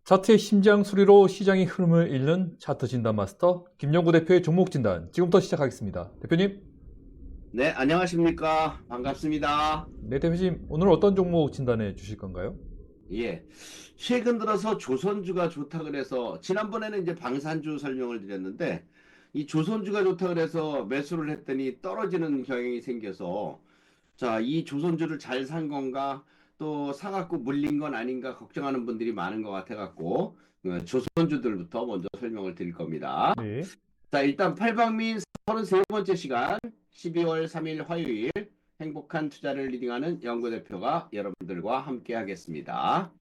차트의 심장 소리로 시장의 흐름을 읽는 차트 진단 마스터 김영구 대표의 종목 진단 지금부터 시작하겠습니다. 대표님, 네, 안녕하십니까. 반갑습니다. 네 대표님 오늘 어떤 종목 진단해 주실 건가요? 예. 최근 들어서 조선주가 좋다 그래서, 지난번에는 이제 방산주 설명을 드렸는데, 이 조선주가 좋다 그래서 매수를 했더니 떨어지는 경향이 생겨서, 자, 이 조선주를 잘 산 건가, 또 사갖고 물린 건 아닌가 걱정하는 분들이 많은 것 같아갖고, 조선주들부터 먼저 설명을 드릴 겁니다. 네. 자, 일단 팔방민 33번째 시간 12월 3일 화요일 행복한 투자를 리딩하는 연구대표가 여러분들과 함께 하겠습니다.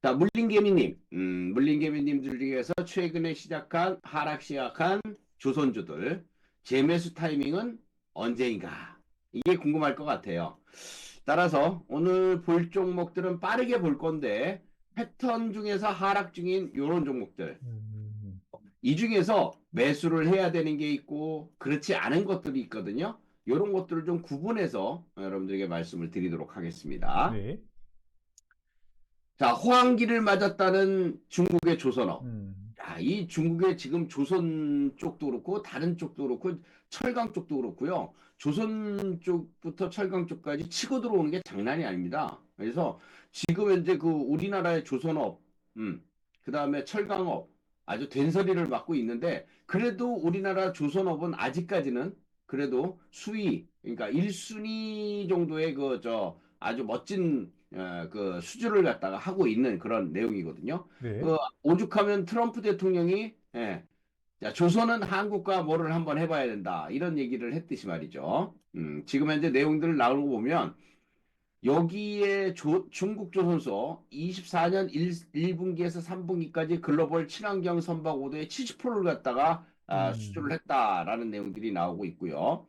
자, 물린개미님들 중에서 최근에 시작한 하락 시작한 조선주들 재매수 타이밍은 언제인가? 이게 궁금할 것 같아요. 따라서 오늘 볼 종목들은 빠르게 볼 건데 패턴 중에서 하락 중인 이런 종목들 음, 이 중에서 매수를 해야 되는 게 있고 그렇지 않은 것들이 있거든요. 이런 것들을 좀 구분해서 여러분들에게 말씀을 드리도록 하겠습니다. 네. 자, 호황기를 맞았다는 중국의 조선업. 음, 야, 이 중국의 지금 조선 쪽도 그렇고 다른 쪽도 그렇고 철강 쪽도 그렇고요. 조선 쪽부터 철강 쪽까지 치고 들어오는 게 장난이 아닙니다. 그래서 지금 현재 그 우리나라의 조선업, 그다음에 철강업 아주 된서리를 맡고 있는데 그래도 우리나라 조선업은 아직까지는 그래도 수위 그러니까 1순위 정도의 그 저 아주 멋진 그 수주를 갖다가 하고 있는 그런 내용이거든요. 네. 그 오죽하면 트럼프 대통령이 자, 조선은 한국과 뭐를 한번 해봐야 된다 이런 얘기를 했듯이 말이죠. 지금 현재 내용들을 나오고 보면 여기에 중국조선소 24년 1분기에서 3분기까지 글로벌 친환경 선박 오더의 70%를 갖다가 수주를 음, 했다라는 내용들이 나오고 있고요.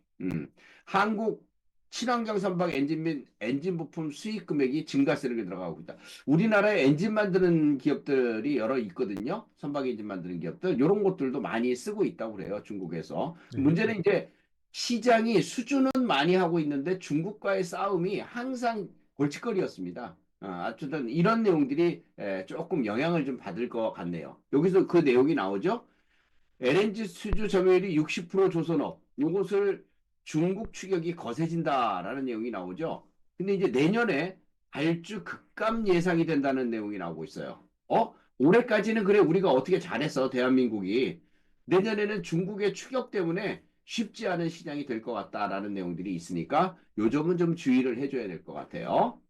한국 친환경 선박 엔진 및 엔진 부품 수익 금액이 증가세력에 들어가고 있다. 우리나라에 엔진 만드는 기업들이 여러 있거든요. 선박 엔진 만드는 기업들. 이런 것들도 많이 쓰고 있다고 그래요. 중국에서. 네. 문제는 이제 시장이 수주는 많이 하고 있는데 중국과의 싸움이 항상 골칫거리였습니다. 어쨌든 이런 내용들이 조금 영향을 좀 받을 것 같네요. 여기서 그 내용이 나오죠. LNG 수주 점유율이 60% 조선업. 이것을 중국 추격이 거세진다라는 내용이 나오죠. 근데 이제 내년에 발주 급감 예상이 된다는 내용이 나오고 있어요. 올해까지는 그래 우리가 어떻게 잘했어 대한민국이. 내년에는 중국의 추격 때문에 쉽지 않은 시장이 될 것 같다라는 내용들이 있으니까 요 점은 좀 주의를 해줘야 될 것 같아요.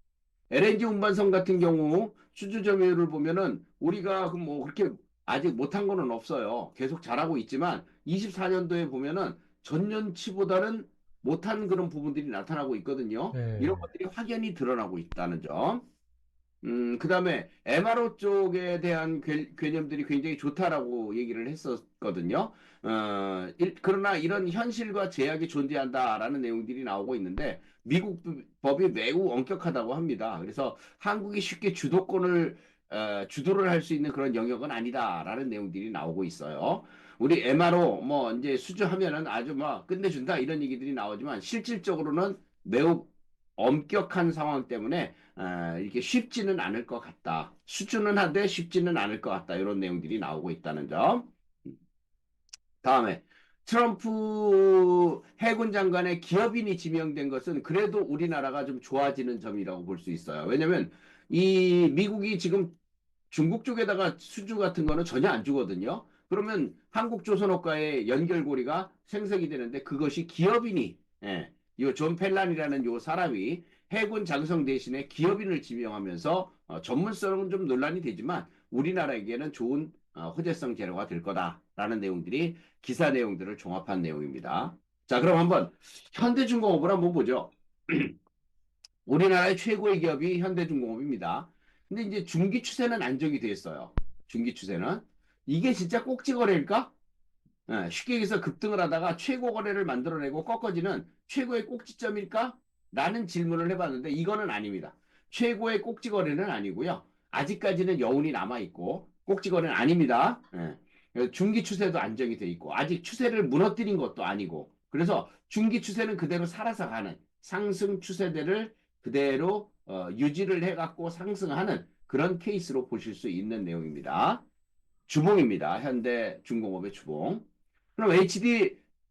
LNG 운반선 같은 경우 수주 점유율을 보면은 우리가 그 뭐 그렇게 아직 못한 거는 없어요. 계속 잘하고 있지만 24년도에 보면은 전년치보다는 못한 그런 부분들이 나타나고 있거든요. 이런 네. 것들이 확연히 드러나고 있다는 점. 그다음에 MRO 쪽에 대한 개념들이 굉장히 좋다라고 얘기를 했었거든요. 그러나 이런 현실과 제약이 존재한다라는 내용들이 나오고 있는데 미국 법이 매우 엄격하다고 합니다. 그래서 한국이 쉽게 주도를 할 수 있는 그런 영역은 아니다라는 내용들이 나오고 있어요. 우리 MRO 뭐 이제 수주하면은 아주 뭐 끝내준다 이런 얘기들이 나오지만 실질적으로는 매우 엄격한 상황 때문에 이게 쉽지는 않을 것 같다. 수준은 한데 쉽지는 않을 것 같다. 이런 내용들이 나오고 있다는 점. 다음에 트럼프 해군 장관의 기업인이 지명된 것은 그래도 우리나라가 좀 좋아지는 점이라고 볼 수 있어요. 왜냐면 이 미국이 지금 중국 쪽에다가 수주 같은 거는 전혀 안 주거든요. 그러면 한국조선업과의 연결고리가 생성이 되는데 그것이 기업인이 요존 펠란이라는 요 사람이 해군 장성 대신에 기업인을 지명하면서 전문성은 좀 논란이 되지만 우리나라에게는 좋은 호재성 재료가 될 거다라는 내용들이 기사 내용들을 종합한 내용입니다. 자, 그럼 한번 현대중공업을 한번 보죠. 우리나라의 최고의 기업이 현대중공업입니다. 근데 이제 중기 추세는 안정이 돼 있어요. 중기 추세는. 이게 진짜 꼭지거래일까? 쉽게 얘기해서 급등을 하다가 최고 거래를 만들어내고 꺾어지는 최고의 꼭지점일까? 라는 질문을 해봤는데 이거는 아닙니다. 최고의 꼭지거래는 아니고요. 아직까지는 여운이 남아있고 꼭지거래는 아닙니다. 중기 추세도 안정이 돼 있고 아직 추세를 무너뜨린 것도 아니고 그래서 중기 추세는 그대로 살아서 가는 상승 추세대를 그대로 유지를 해갖고 상승하는 그런 케이스로 보실 수 있는 내용입니다. 주봉입니다. 현대중공업의 주봉. 그럼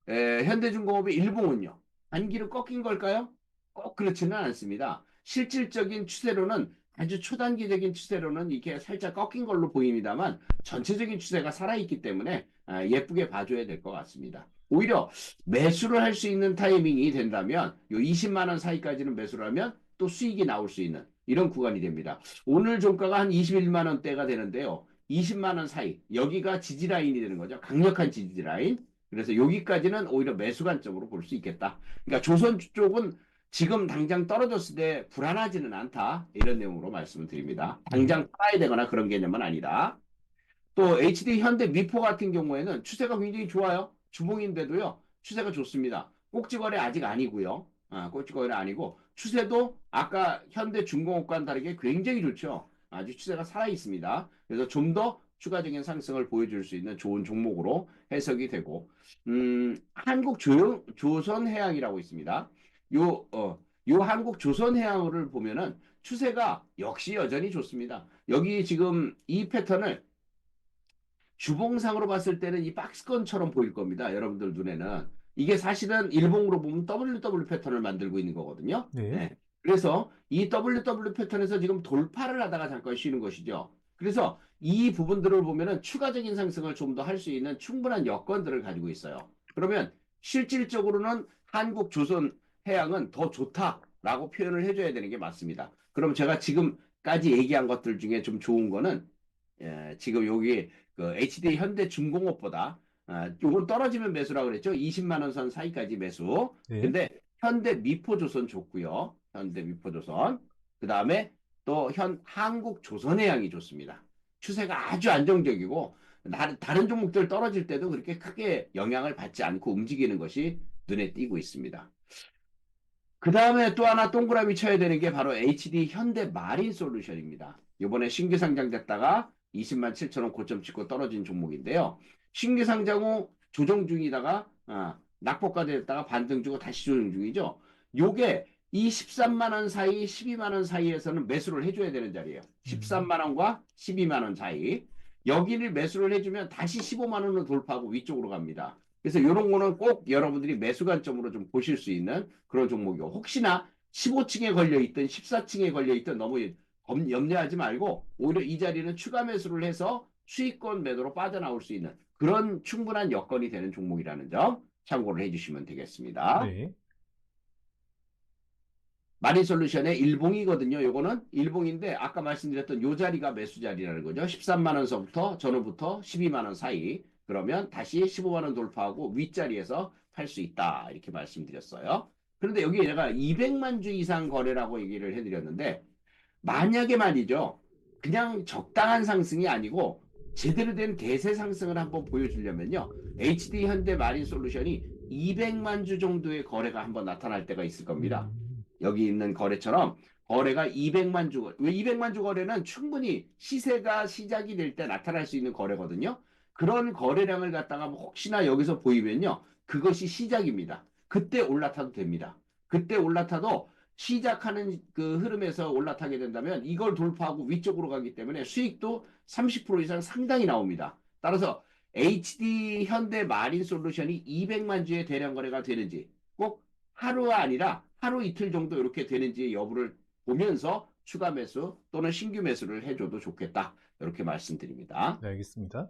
현대중공업의 일봉은요? 단기로 꺾인 걸까요? 꼭 그렇지는 않습니다. 실질적인 추세로는 아주 초단기적인 추세로는 이렇게 살짝 꺾인 걸로 보입니다만 전체적인 추세가 살아있기 때문에 예쁘게 봐줘야 될 것 같습니다. 오히려 매수를 할 수 있는 타이밍이 된다면 요 20만 원 사이까지는 매수를 하면 또 수익이 나올 수 있는 이런 구간이 됩니다. 오늘 종가가 한 21만 원대가 되는데요. 20만 원 사이 여기가 지지라인이 되는 거죠. 강력한 지지라인. 그래서 여기까지는 오히려 매수 관점으로 볼 수 있겠다. 그러니까 조선 쪽은 지금 당장 떨어졌을 때 불안하지는 않다. 이런 내용으로 말씀을 드립니다. 네. 당장 팔아야 되거나 그런 개념은 아니다. 또 HD 현대 미포 같은 경우에는 추세가 굉장히 좋아요. 주봉인데도요. 추세가 좋습니다. 꼭지거래 아직 아니고요. 꼭지거래 아니고 추세도 아까 현대 중공업과는 다르게 굉장히 좋죠. 아주 추세가 살아 있습니다. 그래서 좀 더 추가적인 상승을 보여줄 수 있는 좋은 종목으로 해석이 되고 조선해양이라고 있습니다. 요 한국조선해양을 보면은 추세가 역시 여전히 좋습니다. 여기 지금 이 패턴을 주봉상으로 봤을 때는 이 박스권처럼 보일 겁니다. 여러분들 눈에는. 이게 사실은 일봉으로 보면 WW 패턴을 만들고 있는 거거든요. 네. 네. 그래서 이 WW 패턴에서 지금 돌파를 하다가 잠깐 쉬는 것이죠. 그래서 이 부분들을 보면은 추가적인 상승을 좀 더 할 수 있는 충분한 여건들을 가지고 있어요. 그러면 실질적으로는 한국조선해양은 더 좋다라고 표현을 해줘야 되는 게 맞습니다. 그럼 제가 지금까지 얘기한 것들 중에 좀 좋은 거는 지금 여기 그 HD 현대중공업보다 요건 떨어지면 매수라고 그랬죠. 20만 원 선 사이까지 매수. 네. 근데 현대미포조선 좋고요. 현대미포조선. 그다음에 또 한국조선해양이 좋습니다. 추세가 아주 안정적이고 다른 종목들 떨어질 때도 그렇게 크게 영향을 받지 않고 움직이는 것이 눈에 띄고 있습니다. 그 다음에 또 하나 동그라미 쳐야 되는 게 바로 HD 현대마린솔루션입니다. 이번에 신규 상장됐다가 20만 7천 원 고점 찍고 떨어진 종목인데요. 신규 상장 후 조정 중이다가 낙폭가 됐다가 반등 주고 다시 조정 중이죠. 요게 이 13만 원 사이, 12만 원 사이에서는 매수를 해줘야 되는 자리예요. 13만 원과 12만 원 사이. 여기를 매수를 해주면 다시 15만 원을 돌파하고 위쪽으로 갑니다. 그래서 이런 거는 꼭 여러분들이 매수 관점으로 좀 보실 수 있는 그런 종목이고 혹시나 15층에 걸려 있든 14층에 걸려 있든 너무 염려하지 말고 오히려 이 자리는 추가 매수를 해서 수익권 매도로 빠져나올 수 있는 그런 충분한 여건이 되는 종목이라는 점 참고를 해주시면 되겠습니다. 네. 마린솔루션의 일봉이거든요. 요거는 일봉인데 아까 말씀드렸던 요 자리가 매수 자리라는 거죠. 13만 원서부터 전후부터 12만 원 사이. 그러면 다시 15만 원 돌파하고 윗자리에서 팔 수 있다. 이렇게 말씀드렸어요. 그런데 여기 제가 200만 주 이상 거래라고 얘기를 해드렸는데 만약에 말이죠. 그냥 적당한 상승이 아니고 제대로 된 대세 상승을 한번 보여주려면요. HD 현대 마린 솔루션이 200만 주 정도의 거래가 한번 나타날 때가 있을 겁니다. 여기 있는 거래처럼 거래가 200만 주, 왜 200만 주 거래는 충분히 시세가 시작이 될 때 나타날 수 있는 거래거든요. 그런 거래량을 갖다가 혹시나 여기서 보이면요. 그것이 시작입니다. 그때 올라타도 됩니다. 그때 올라타도 시작하는 그 흐름에서 올라타게 된다면 이걸 돌파하고 위쪽으로 가기 때문에 수익도 30% 이상 상당히 나옵니다. 따라서 HD 현대 마린 솔루션이 200만 주의 대량 거래가 되는지 꼭 하루가 아니라 하루 이틀 정도 이렇게 되는지 여부를 보면서 추가 매수 또는 신규 매수를 해줘도 좋겠다. 이렇게 말씀드립니다. 네, 알겠습니다.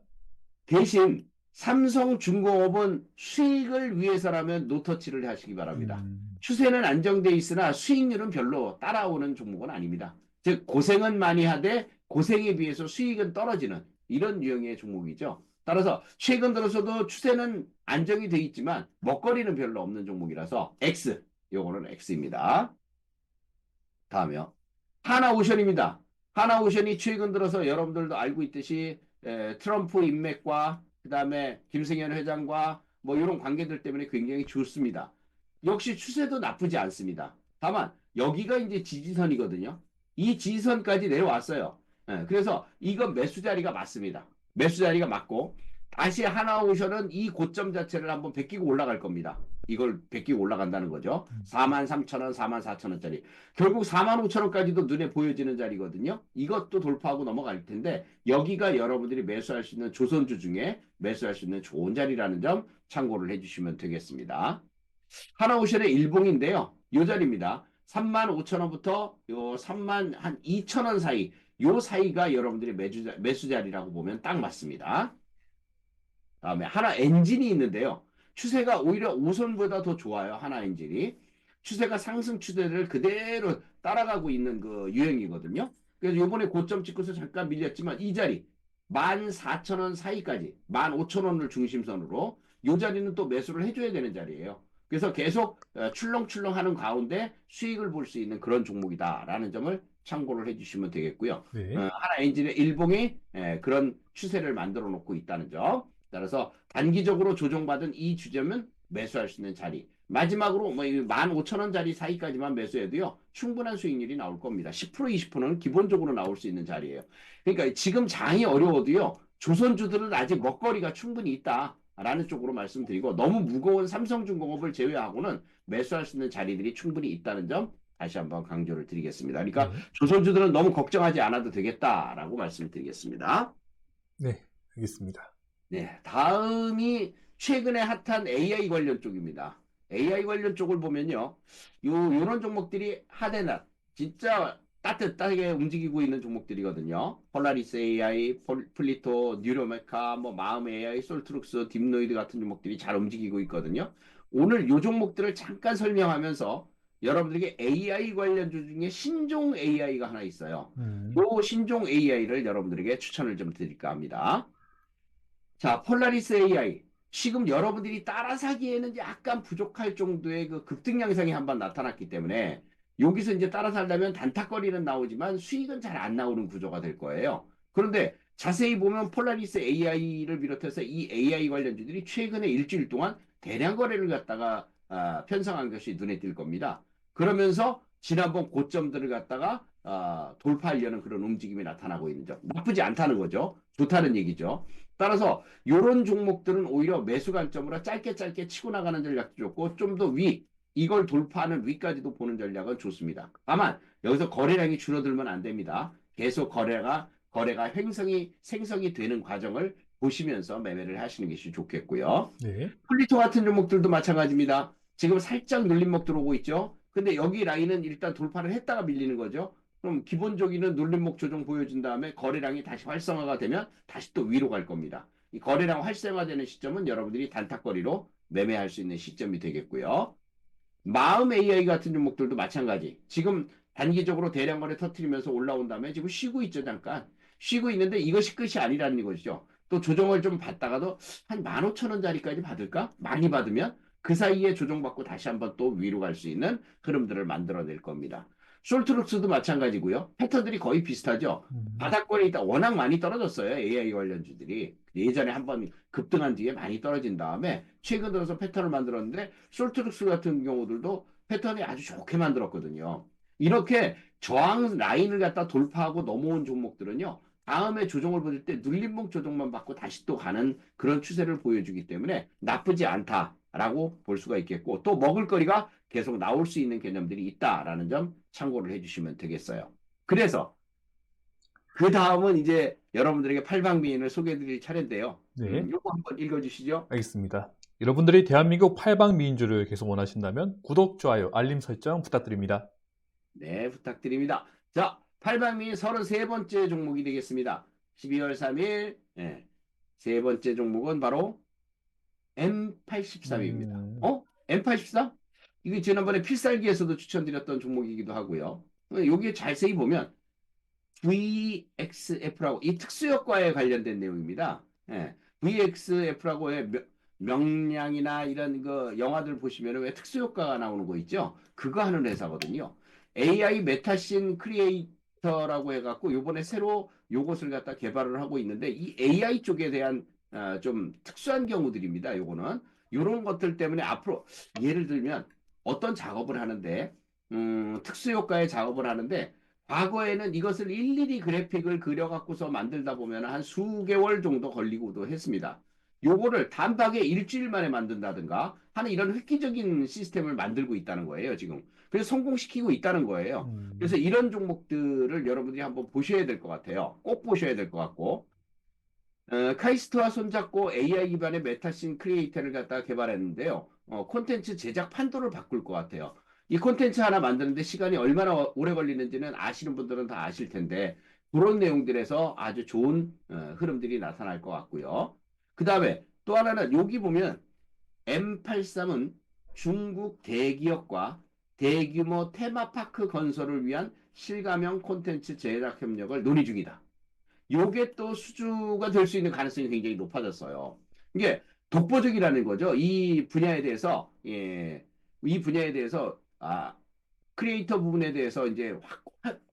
대신 삼성중공업은 수익을 위해서라면 노터치를 하시기 바랍니다. 추세는 안정돼 있으나 수익률은 별로 따라오는 종목은 아닙니다. 즉 고생은 많이 하되 고생에 비해서 수익은 떨어지는 이런 유형의 종목이죠. 따라서 최근 들어서도 추세는 안정이 돼 있지만 먹거리는 별로 없는 종목이라서 X, 요거는 X입니다. 다음이요. 하나오션입니다. 하나오션이 최근 들어서 여러분들도 알고 있듯이 트럼프 인맥과 그 다음에 김승현 회장과 뭐 이런 관계들 때문에 굉장히 좋습니다. 역시 추세도 나쁘지 않습니다. 다만 여기가 이제 지지선이거든요. 이 지지선까지 내려왔어요. 그래서 이건 매수 자리가 맞습니다. 매수 자리가 맞고 다시 하나오션은 이 고점 자체를 한번 베끼고 올라갈 겁니다. 이걸 베끼고 올라간다는 거죠. 43,000원, 44,000원짜리. 결국 45,000원까지도 눈에 보여지는 자리거든요. 이것도 돌파하고 넘어갈 텐데 여기가 여러분들이 매수할 수 있는 조선주 중에 매수할 수 있는 좋은 자리라는 점 참고를 해주시면 되겠습니다. 하나오션의 일봉인데요. 요 자리입니다. 35,000원부터 요 32,000원 사이, 요 사이가 여러분들이 매수 자리라고 보면 딱 맞습니다. 다음에 하나 엔진이 있는데요. 추세가 오히려 오선보다 더 좋아요. 하나 엔진이. 추세가 상승 추세를 그대로 따라가고 있는 그 유형이거든요. 그래서 요번에 고점 찍고서 잠깐 밀렸지만 이 자리 14,000원 사이까지 15,000원을 중심선으로 요 자리는 또 매수를 해줘야 되는 자리예요. 그래서 계속 출렁출렁 하는 가운데 수익을 볼 수 있는 그런 종목이다라는 점을 참고를 해주시면 되겠고요. 네. 하나 엔진의 일봉이 그런 추세를 만들어 놓고 있다는 점. 따라서 단기적으로 조정받은 이 주점은 매수할 수 있는 자리. 마지막으로 뭐 15,000원짜리 사이까지만 매수해도요. 충분한 수익률이 나올 겁니다. 10% 20%는 기본적으로 나올 수 있는 자리예요. 그러니까 지금 장이 어려워도요. 조선주들은 아직 먹거리가 충분히 있다라는 쪽으로 말씀드리고 너무 무거운 삼성중공업을 제외하고는 매수할 수 있는 자리들이 충분히 있다는 점 다시 한번 강조를 드리겠습니다. 그러니까 네. 조선주들은 너무 걱정하지 않아도 되겠다라고 말씀드리겠습니다. 네, 알겠습니다. 네, 다음이 최근에 핫한 AI 관련 쪽입니다. AI 관련 쪽을 보면요. 요런 종목들이 핫앤핫. 진짜 따뜻하게 움직이고 있는 종목들이거든요. 폴라리스 AI, 플리토, 뉴로메카, 뭐 마음 AI, 솔트룩스, 딥노이드 같은 종목들이 잘 움직이고 있거든요. 오늘 요 종목들을 잠깐 설명하면서 여러분들에게 AI 관련주 중에 신종 AI가 하나 있어요. 요 신종 AI를 여러분들에게 추천을 좀 드릴까 합니다. 자, 폴라리스 AI. 지금 여러분들이 따라 사기에는 약간 부족할 정도의 그 급등 양상이 한번 나타났기 때문에 여기서 이제 따라 살려면 단타거리는 나오지만 수익은 잘 안 나오는 구조가 될 거예요. 그런데 자세히 보면 폴라리스 AI를 비롯해서 이 AI 관련주들이 최근에 일주일 동안 대량 거래를 갖다가 편성한 것이 눈에 띌 겁니다. 그러면서 지난번 고점들을 갖다가 돌파하려는 그런 움직임이 나타나고 있는 점. 나쁘지 않다는 거죠. 좋다는 얘기죠. 따라서 이런 종목들은 오히려 매수 관점으로 짧게 짧게 치고 나가는 전략도 좋고 좀 더 이걸 돌파하는 위까지도 보는 전략은 좋습니다. 다만 여기서 거래량이 줄어들면 안 됩니다. 계속 거래가 생성이 되는 과정을 보시면서 매매를 하시는 것이 좋겠고요. 네. 플리토 같은 종목들도 마찬가지입니다. 지금 살짝 눌림목 들어오고 있죠. 근데 여기 라인은 일단 돌파를 했다가 밀리는 거죠. 그럼 기본적인 눌림목 조정 보여준 다음에 거래량이 다시 활성화가 되면 다시 또 위로 갈 겁니다. 이 거래량 활성화되는 시점은 여러분들이 단타거리로 매매할 수 있는 시점이 되겠고요. 마음 AI 같은 종목들도 마찬가지. 지금 단기적으로 대량 거래 터트리면서 올라온 다음에 지금 쉬고 있죠, 잠깐. 쉬고 있는데 이것이 끝이 아니라는 것이죠. 또 조정을 좀 받다가도 한 15,000원짜리까지 받을까? 많이 받으면 그 사이에 조정받고 다시 한번 또 위로 갈 수 있는 흐름들을 만들어낼 겁니다. 솔트룩스도 마찬가지고요. 패턴들이 거의 비슷하죠. 바닥권에 있다 워낙 많이 떨어졌어요. AI 관련주들이. 예전에 한번 급등한 뒤에 많이 떨어진 다음에 최근 들어서 패턴을 만들었는데 솔트룩스 같은 경우들도 패턴이 아주 좋게 만들었거든요. 이렇게 저항 라인을 갖다 돌파하고 넘어온 종목들은요. 다음에 조정을 받을 때 눌림목 조정만 받고 다시 또 가는 그런 추세를 보여주기 때문에 나쁘지 않다라고 볼 수가 있겠고 또 먹을거리가 계속 나올 수 있는 개념들이 있다라는 점 참고를 해주시면 되겠어요. 그래서 그 다음은 이제 여러분들에게 팔방미인을 소개해드릴 차례인데요. 네. 이거 한번 읽어주시죠. 알겠습니다. 여러분들이 대한민국 팔방미인주를 계속 원하신다면 구독, 좋아요, 알림 설정 부탁드립니다. 네, 부탁드립니다. 자, 팔방미인 33번째 종목이 되겠습니다. 12월 3일, 세 번째 종목은 바로 M83입니다. M83? 이게 지난번에 필살기에서도 추천드렸던 종목이기도 하고요. 여기에 자세히 보면 VXF라고 이 특수효과에 관련된 내용입니다. VXF라고의 명량이나 이런 그 영화들 보시면 왜 특수효과가 나오는 거 있죠? 그거 하는 회사거든요. AI 메타신 크리에이터라고 해갖고 요번에 새로 요것을 갖다 개발을 하고 있는데 이 AI 쪽에 대한 좀 특수한 경우들입니다. 요거는 요런 것들 때문에 앞으로 예를 들면 어떤 작업을 하는데 특수효과의 작업을 하는데 과거에는 이것을 일일이 그래픽을 그려갖고서 만들다 보면 한 수개월 정도 걸리고도 했습니다. 요거를 단박에 일주일 만에 만든다든가 하는 이런 획기적인 시스템을 만들고 있다는 거예요, 지금. 그래서 성공시키고 있다는 거예요. 그래서 음, 이런 종목들을 여러분들이 한번 보셔야 될 것 같아요. 꼭 보셔야 될 것 같고. 카이스트와 손잡고 AI 기반의 메타씬 크리에이터를 갖다가 개발했는데요. 콘텐츠 제작 판도를 바꿀 것 같아요. 이 콘텐츠 하나 만드는데 시간이 얼마나 오래 걸리는지는 아시는 분들은 다 아실 텐데, 그런 내용들에서 아주 좋은 흐름들이 나타날 것 같고요. 그 다음에 또 하나는 여기 보면 M83은 중국 대기업과 대규모 테마파크 건설을 위한 실감형 콘텐츠 제작 협력을 논의 중이다. 요게 또 수주가 될 수 있는 가능성이 굉장히 높아졌어요. 이게 독보적이라는 거죠. 이 분야에 대해서, 예, 이 분야에 대해서, 크리에이터 부분에 대해서 이제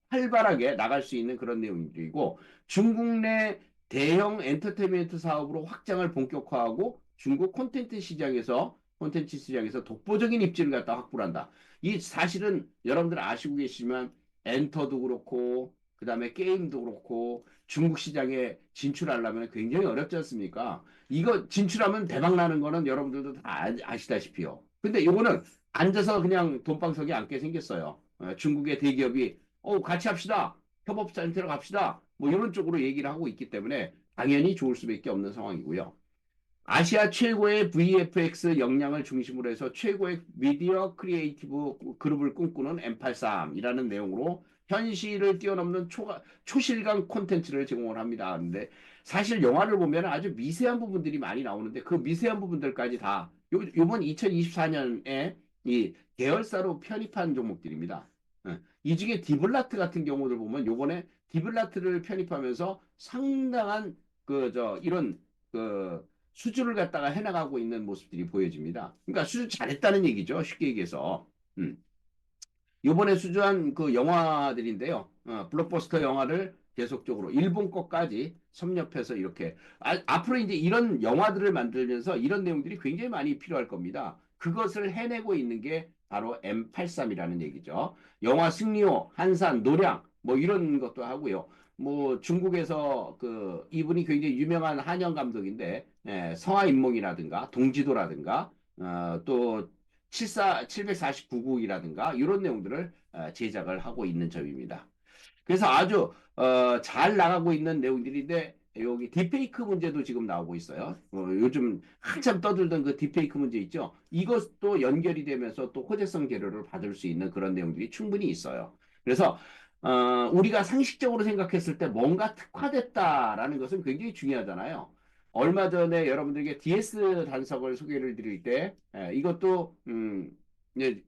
활발하게 나갈 수 있는 그런 내용이고, 중국 내 대형 엔터테인먼트 사업으로 확장을 본격화하고 중국 콘텐츠 시장에서 독보적인 입지를 갖다 확보를 한다. 이 사실은 여러분들 아시고 계시지만 엔터도 그렇고, 그 다음에 게임도 그렇고, 중국 시장에 진출하려면 굉장히 어렵지 않습니까? 이거 진출하면 대박 나는 거는 여러분들도 다 아시다시피요. 근데 이거는 앉아서 그냥 돈방석에 앉게 생겼어요. 중국의 대기업이 같이 합시다. 협업센터로 갑시다. 뭐 이런 쪽으로 얘기를 하고 있기 때문에 당연히 좋을 수밖에 없는 상황이고요. 아시아 최고의 VFX 역량을 중심으로 해서 최고의 미디어 크리에이티브 그룹을 꿈꾸는 M83이라는 내용으로 현실을 뛰어넘는 초실감 콘텐츠를 제공을 합니다. 근데 사실 영화를 보면 아주 미세한 부분들이 많이 나오는데 그 미세한 부분들까지 다 요번 2024년에 이 계열사로 편입한 종목들입니다. 이 중에 디블라트 같은 경우를 보면 요번에 디블라트를 편입하면서 상당한 이런 그 수주를 갖다가 해나가고 있는 모습들이 보여집니다. 그러니까 수주 잘했다는 얘기죠. 쉽게 얘기해서. 요번에 수주한 그 영화들인데요. 블록버스터 영화를 계속적으로 일본 것까지 섭렵해서 이렇게 앞으로 이제 이런 영화들을 만들면서 이런 내용들이 굉장히 많이 필요할 겁니다. 그것을 해내고 있는 게 바로 M83이라는 얘기죠. 영화 승리호, 한산, 노량 뭐 이런 것도 하고요. 뭐 중국에서 그 이분이 굉장히 유명한 한영 감독인데 성화인몽이라든가 동지도라든가 또 749국이라든가 이런 내용들을 제작을 하고 있는 점입니다. 그래서 아주 잘 나가고 있는 내용들인데 여기 딥페이크 문제도 지금 나오고 있어요. 요즘 한참 떠들던 그 딥페이크 문제 있죠. 이것도 연결이 되면서 또 호재성 재료를 받을 수 있는 그런 내용들이 충분히 있어요. 그래서 우리가 상식적으로 생각했을 때 뭔가 특화됐다라는 것은 굉장히 중요하잖아요. 얼마 전에 여러분들에게 DS 단석을 소개를 드릴 때 이것도 이제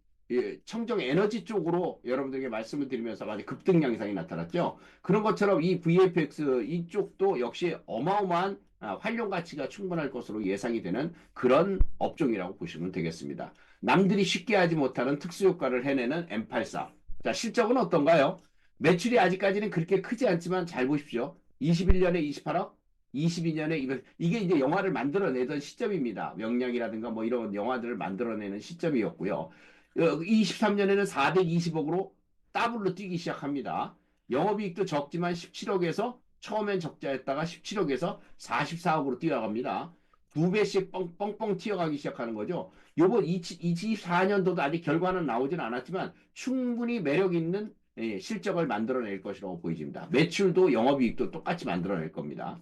청정 에너지 쪽으로 여러분들에게 말씀을 드리면서 아주 급등 양상이 나타났죠. 그런 것처럼 이 VFX 이쪽도 역시 어마어마한 활용 가치가 충분할 것으로 예상이 되는 그런 업종이라고 보시면 되겠습니다. 남들이 쉽게 하지 못하는 특수 효과를 해내는 M84. 자, 실적은 어떤가요? 매출이 아직까지는 그렇게 크지 않지만 잘 보십시오. 21년에 28억, 22년에 이게 이제 영화를 만들어내던 시점입니다. 명량이라든가 뭐 이런 영화들을 만들어내는 시점이었고요. 23년에는 420억으로 더블로 뛰기 시작합니다. 영업이익도 적지만 17억에서 처음엔 적자였다가 17억에서 44억으로 뛰어갑니다. 두 배씩 뻥뻥 튀어가기 시작하는 거죠. 요번 2024년도도 아직 결과는 나오진 않았지만 충분히 매력 있는 실적을 만들어낼 것이라고 보여집니다. 매출도 영업이익도 똑같이 만들어낼 겁니다.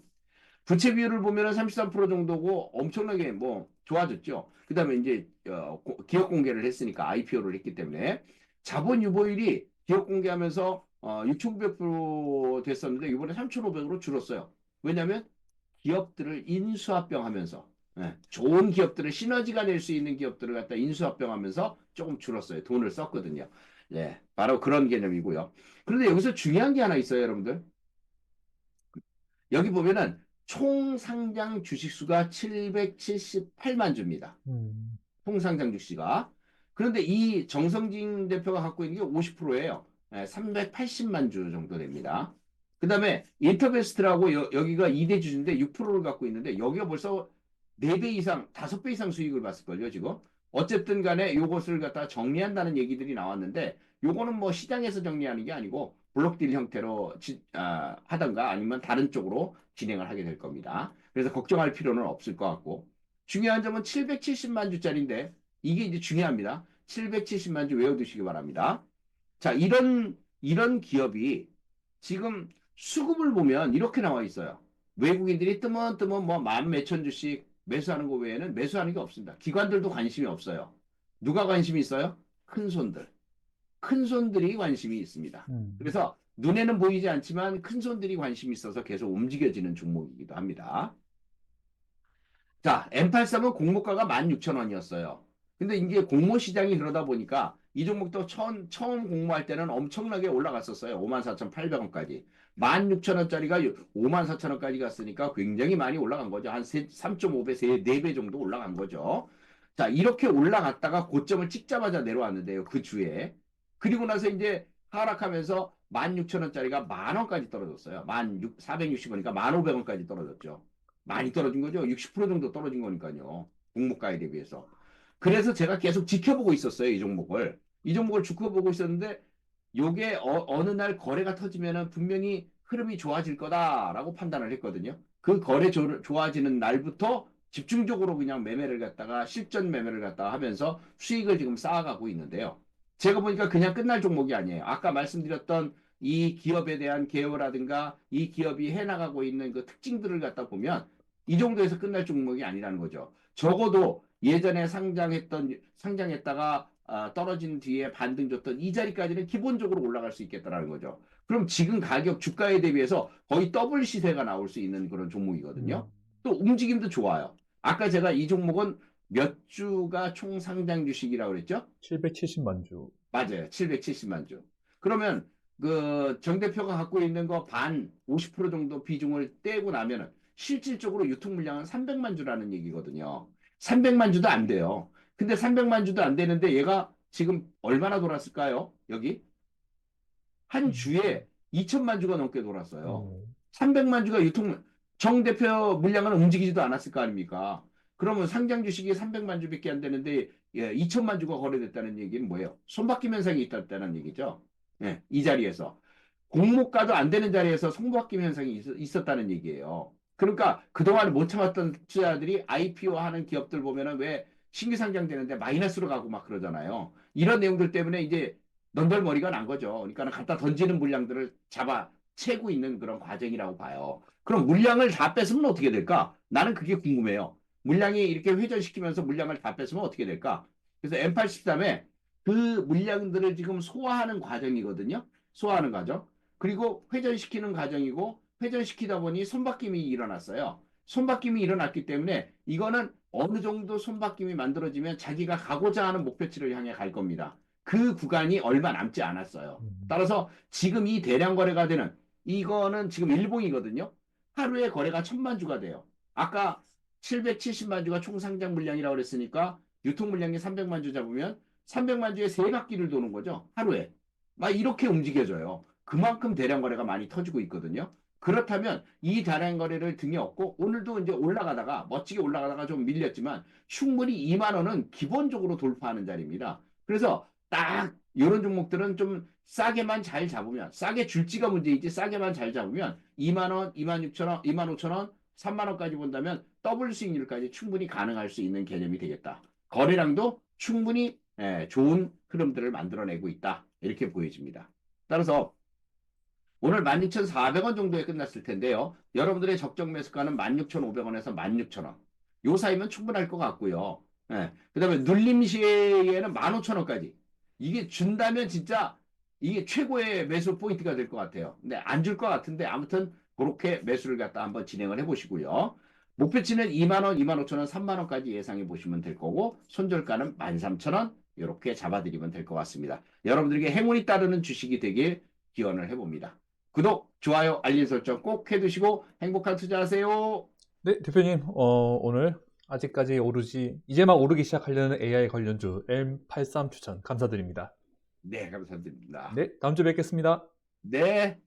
부채 비율을 보면은 33% 정도고 엄청나게 뭐 좋아졌죠. 그다음에 이제 기업 공개를 했으니까 IPO를 했기 때문에 자본 유보율이 기업 공개하면서 6,900% 됐었는데 이번에 3,500으로 줄었어요. 왜냐하면 기업들을 인수합병하면서 좋은 기업들을 시너지가 낼 수 있는 기업들을 갖다 인수합병하면서 조금 줄었어요. 돈을 썼거든요. 네, 바로 그런 개념이고요. 그런데 여기서 중요한 게 하나 있어요, 여러분들. 여기 보면은 총 상장 주식수가 778만 주입니다. 음, 총 상장 주식수가. 그런데 이 정성진 대표가 갖고 있는 게 50%예요. 380만 주 정도 됩니다. 그 다음에 인터베스트라고 여기가 2대 주주인데 6%를 갖고 있는데 여기가 벌써 4배 이상, 5배 이상 수익을 봤을걸요, 지금. 어쨌든 간에 요것을 갖다 정리한다는 얘기들이 나왔는데 요거는 뭐 시장에서 정리하는 게 아니고 블록딜 형태로 하던가 아니면 다른 쪽으로 진행을 하게 될 겁니다. 그래서 걱정할 필요는 없을 것 같고 중요한 점은 770만 주짜리인데 이게 이제 중요합니다. 770만 주 외워두시기 바랍니다. 자, 이런 기업이 지금 수급을 보면 이렇게 나와 있어요. 외국인들이 뜨문뜨문 뭐 만 몇천 주씩 매수하는 거 외에는 매수하는 게 없습니다. 기관들도 관심이 없어요. 누가 관심이 있어요? 큰 손들. 큰 손들이 관심이 있습니다. 그래서 눈에는 보이지 않지만 큰 손들이 관심이 있어서 계속 움직여지는 종목이기도 합니다. 자, M83은 공모가가 16,000원이었어요. 근데 이게 공모 시장이 그러다 보니까 이 종목도 처음 공모할 때는 엄청나게 올라갔었어요. 54,800원까지. 16,000원짜리가 54,000원까지 갔으니까 굉장히 많이 올라간 거죠. 한 3.5배, 4배 정도 올라간 거죠. 자, 이렇게 올라갔다가 고점을 찍자마자 내려왔는데요. 그 주에. 그리고 나서 이제 하락하면서 16,000원짜리가 만원까지 떨어졌어요. 460원이니까 1,500원까지 떨어졌죠. 많이 떨어진 거죠. 60% 정도 떨어진 거니까요. 공모가에 대비해서. 그래서 제가 계속 지켜보고 있었어요. 이 종목을. 이 종목을 지켜보고 있었는데 요게 어느 날 거래가 터지면은 분명히 흐름이 좋아질 거다라고 판단을 했거든요. 그 거래 좋아지는 날부터 집중적으로 그냥 매매를 갖다가 실전 매매를 갖다가 하면서 수익을 지금 쌓아가고 있는데요. 제가 보니까 그냥 끝날 종목이 아니에요. 아까 말씀드렸던 이 기업에 대한 개요라든가 이 기업이 해나가고 있는 그 특징들을 갖다 보면 이 정도에서 끝날 종목이 아니라는 거죠. 적어도 예전에 상장했다가 떨어진 뒤에 반등 줬던 이 자리까지는 기본적으로 올라갈 수 있겠다라는 거죠. 그럼 지금 가격 주가에 대비해서 거의 더블 시세가 나올 수 있는 그런 종목이거든요. 또 움직임도 좋아요. 아까 제가 이 종목은 몇 주가 총 상장 주식이라고 그랬죠? 770만 주. 맞아요. 770만 주. 그러면 그 정 대표가 갖고 있는 거 반 50% 정도 비중을 떼고 나면은 실질적으로 유통 물량은 300만 주라는 얘기거든요. 300만 주도 안 돼요. 근데 300만 주도 안 되는데 얘가 지금 얼마나 돌았을까요? 여기 한 주에 2천만 주가 넘게 돌았어요. 300만 주가 정 대표 물량은 움직이지도 않았을 거 아닙니까? 그러면 상장 주식이 300만 주밖에 안 되는데 2천만 주가 거래됐다는 얘기는 뭐예요? 손바뀜 현상이 있다는 얘기죠. 예, 이 자리에서. 공모가도 안 되는 자리에서 손바뀜 현상이 있었다는 얘기예요. 그러니까 그동안 못 참았던 투자자들이 IPO 하는 기업들 보면은 왜 신규 상장되는데 마이너스로 가고 막 그러잖아요. 이런 내용들 때문에 이제 넌덜머리가 난 거죠. 그러니까 갖다 던지는 물량들을 잡아 채고 있는 그런 과정이라고 봐요. 그럼 물량을 다 뺏으면 어떻게 될까? 나는 그게 궁금해요. 물량이 이렇게 회전시키면서 물량을 다 뺏으면 어떻게 될까? 그래서 M83에 그 물량들을 지금 소화하는 과정이거든요. 소화하는 과정. 그리고 회전시키는 과정이고 회전시키다 보니 손바뀜이 일어났어요. 손바뀜이 일어났기 때문에 이거는 어느 정도 손바뀜이 만들어지면 자기가 가고자 하는 목표치를 향해 갈 겁니다. 그 구간이 얼마 남지 않았어요. 따라서 지금 이 대량 거래가 되는 이거는 지금 일봉이거든요. 하루에 거래가 1,000만 주가 돼요. 아까 770만 주가 총 상장 물량이라고 그랬으니까 유통 물량이 300만 주 잡으면 300만 주에 세 바퀴를 도는 거죠. 하루에. 막 이렇게 움직여져요. 그만큼 대량 거래가 많이 터지고 있거든요. 그렇다면 이 대량 거래를 등에 업고 오늘도 이제 올라가다가 멋지게 올라가다가 좀 밀렸지만 충분히 2만 원은 기본적으로 돌파하는 자리입니다. 그래서 딱 이런 종목들은 좀 싸게만 잘 잡으면 싸게 줄지가 문제이지 싸게만 잘 잡으면 2만 원, 2만 6천 원, 2만 5천 원, 3만 원까지 본다면 더블 수익률까지 충분히 가능할 수 있는 개념이 되겠다. 거래량도 충분히 좋은 흐름들을 만들어내고 있다. 이렇게 보여집니다. 따라서 오늘 16,400원 정도에 끝났을 텐데요. 여러분들의 적정 매수가는 16,500원에서 16,000원. 요 사이면 충분할 것 같고요. 그 다음에 눌림 시에는 15,000원까지. 이게 준다면 진짜 이게 최고의 매수 포인트가 될 것 같아요. 근데 안 줄 것 같은데 아무튼 그렇게 매수를 갖다 한번 진행을 해보시고요. 목표치는 2만원, 25,000원, 3만원까지 예상해 보시면 될 거고 손절가는 13,000원 이렇게 잡아드리면 될 것 같습니다. 여러분들에게 행운이 따르는 주식이 되길 기원을 해봅니다. 구독, 좋아요, 알림 설정 꼭 해두시고 행복한 투자하세요. 네, 대표님, 오늘 아직까지 이제 막 오르기 시작하려는 AI 관련주 M83 추천 감사드립니다. 네, 감사드립니다. 네, 다음 주에 뵙겠습니다. 네.